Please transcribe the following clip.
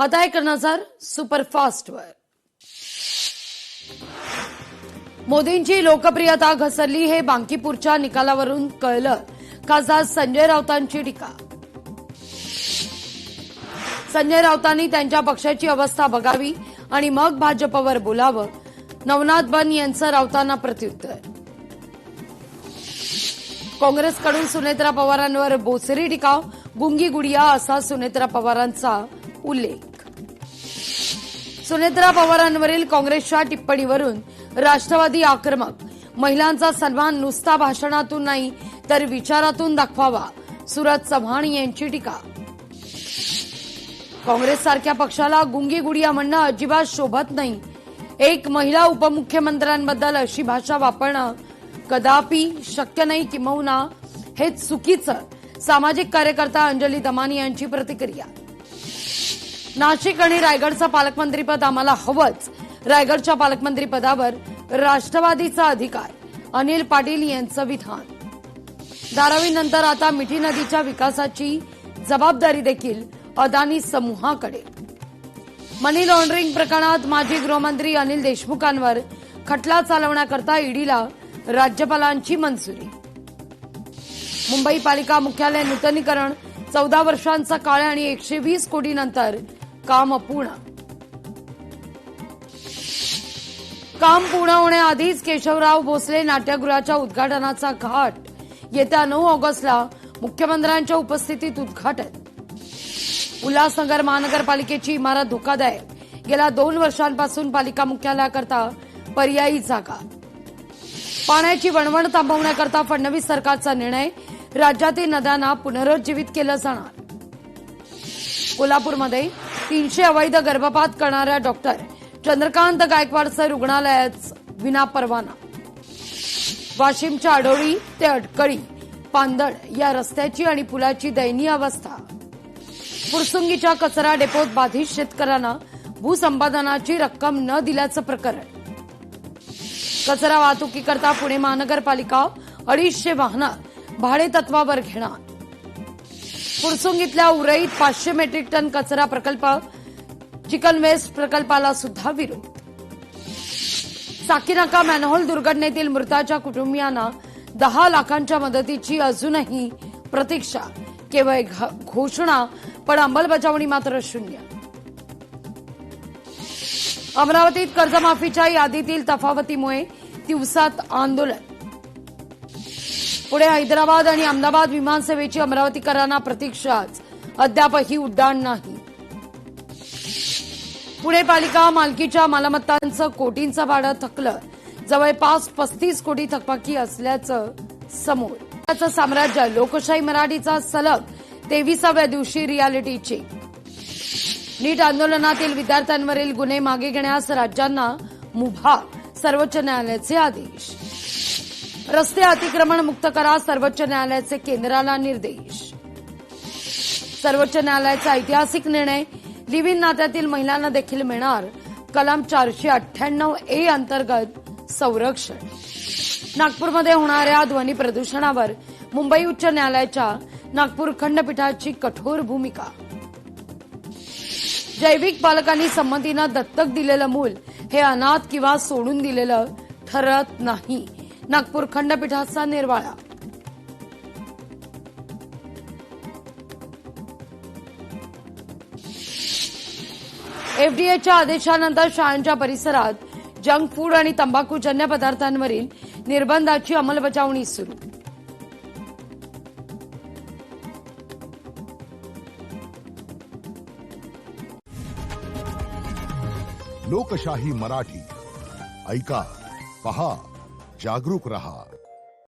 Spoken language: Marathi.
आता एक नजर सुपरफास्टवर। मोदींची लोकप्रियता घसरली हे बांकीपूरच्या निकालावरून कळलं, खासदार संजय राऊतांची टीका। संजय राऊतांनी त्यांच्या पक्षाची अवस्था बघावी आणि मग भाजपवर बोलावं, नवनाथ बन यांचं राऊतांना प्रत्युत्तर। काँग्रेसकडून सुनेत्रा पवारांवर बोचरी टीका, गुंगी गुडिया असा सुनेत्रा पवारांचा उल्लेख। सुनेत्रा पवारांवरील काँग्रेसच्या टिप्पणीवरून राष्ट्रवादी आक्रमक, महिलांचा सन्मान नुसता भाषणातून नाही तर विचारातून दाखवावा, सुरज चव्हाण यांची टीका। काँग्रेससारख्या पक्षाला गुंगी गुडिया म्हणणं अजिबात शोभत नाही। एक महिला उपमुख्यमंत्र्यांबद्दल अशी भाषा वापरणं कदापि शक्य नाही, किंबहुना हे चुकीचं। सामाजिक कार्यकर्ता अंजली दमानी यांची प्रतिक्रिया। नाशिक आणि रायगडचं पालकमंत्रीपद आम्हाला हवंच, रायगडच्या पालकमंत्रीपदावर राष्ट्रवादीचा अधिकार, अनिल पाटील यांचं विधान। धारावीनंतर आता मिठी नदीच्या विकासाची जबाबदारी देखील अदानी समूहाकडे। मनी लॉन्ड्रिंग प्रकरणात माजी गृहमंत्री अनिल देशमुखांवर खटला चालवण्याकरता ईडीला राज्यपालांची मंजुरी। मुंबई पालिका मुख्यालय नूतनीकरण 14 वर्षांचा काळ आणि 120 कोटींनंतर काम पूर्ण। काम पूर्ण होण्याआधीच केशवराव भोसले नाट्यगृहाच्या उद्घाटनाचा घाट, येत्या 9 ऑगस्टला मुख्यमंत्र्यांच्या उपस्थितीत उद्घाटन। उल्हासनगर महानगरपालिकेची इमारत धोकादायक, गेल्या 2 वर्षांपासून पालिका मुख्यालयाकरता पर्यायी जागा। पाण्याची वणवण थांबवण्याकरता फडणवीस सरकारचा निर्णय, राज्यातील नद्यांना पुनरुज्जीवित केलं जाणार। कोल्हापूरमध्ये 300 अवैध गर्भपात करणाऱ्या डॉक्टर चंद्रकांत गायकवाडचं रुग्णालयात विनापरवाना। वाशिमच्या आडोळी ते अडकळी पांदड या रस्त्याची आणि पुलाची दयनीय अवस्था। फुरसुंगीच्या कचरा डेपोत बाधित शेतकऱ्यांना भूसंपादनाची रक्कम न दिल्याचं प्रकरण। कचरा वाहतुकीकरता पुणे महानगरपालिका 250 वाहनं भाडे तत्वावर घेणार। फुरसुंगीतल्या उरईत 500 मेट्रिक टन कचरा प्रकल्प, चिकन वेस्ट प्रकल्पाला सुद्धा विरोध। साकीनाका मॅनहोल दुर्घटनेतील मृताच्या कुटुंबियांना 10 लाखांच्या मदतीची अजूनही प्रतीक्षा, केवळ घोषणा पण अंमलबजावणी मात्र शून्य। अमरावतीत कर्जमाफीच्या यादीतील तफावतीमुळे दिवसात आंदोलन। पुढे हैदराबाद आणि अहमदाबाद विमानसेवेची अमरावतीकरांना प्रतीक्षाच, अद्यापही उड्डाण नाही। पुणे पालिका मालकीच्या मालमत्तांचं कोटींचं भाडं थकलं, जवळपास 35 कोटी थकबाकी असल्याचं समोर। त्याचं साम्राज्य, लोकशाही मराठीचा सलग 23व्या दिवशी रियालिटी चेक। नीट आंदोलनातील विद्यार्थ्यांवरील गुन्हे मागे घेण्यास राज्यांना मुभा, सर्वोच्च न्यायालयाचे आदेश। रस्ते अतिक्रमण मुक्त करा, सर्वोच्च न्यायालयाचे केंद्राला निर्देश। सर्वोच्च न्यायालयाचा ऐतिहासिक निर्णय, लिव्ह इन नात्यातील महिलांना देखील मिळणार कलम 498A अंतर्गत संरक्षण। नागपूरमध्ये होणाऱ्या ध्वनी प्रदूषणावर मुंबई उच्च न्यायालयाच्या नागपूर खंडपीठाची कठोर भूमिका। जैविक पालकांनी संमतीनं दत्तक दिलेलं मूल हे अनाथ किंवा सोडून दिलेलं ठरत नाही, नागपूर खंडपीठाचा निर्वाळा। एफडीएच्या आदेशानंतर शाळांच्या परिसरात जंक फूड आणि तंबाखूजन्य पदार्थांवरील निर्बंधाची अंमलबजावणी सुरू। लोकशाही मराठी ऐका, पहा, जागरूक रहा।